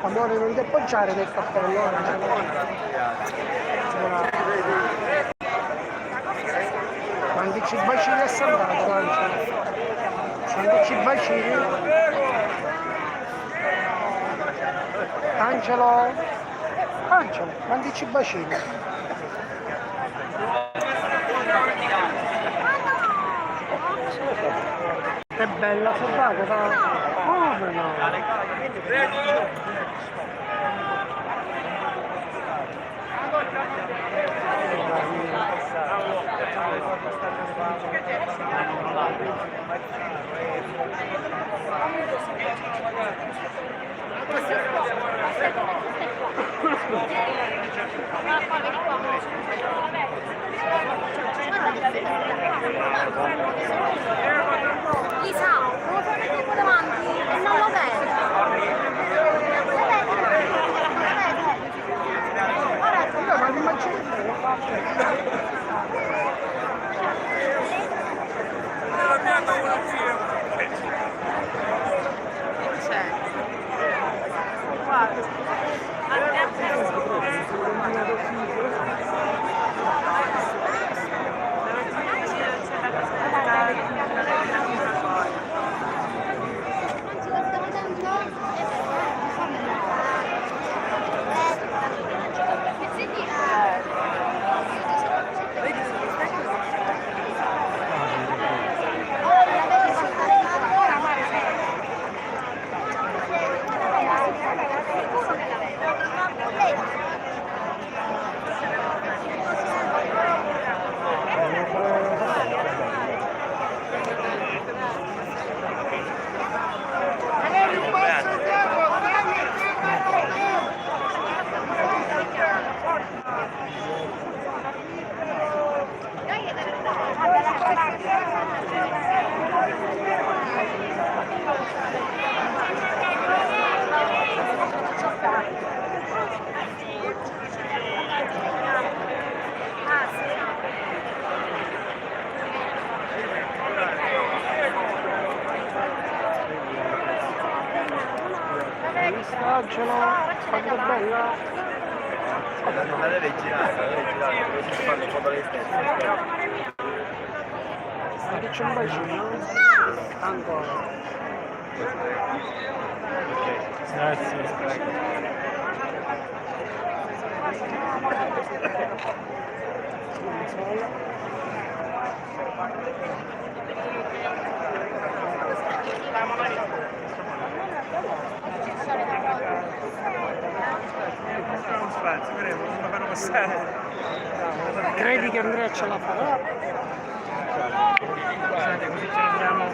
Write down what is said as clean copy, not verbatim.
Amore, non ti appoggiare del cappello. Quanti bacini è salvato, quanti bacini? Angelo, quanti bacini? Che bella sott'acqua, come no? Lisa, devo fare tutto davanti e non lo vedo. Ma l'immagine quanto bella. Non la deve girare, deve fare un po' dalle stesse. Che c'è un bacino? Ancora. Grazie. Credi che Andrea ce la farà? Così ci rendiamo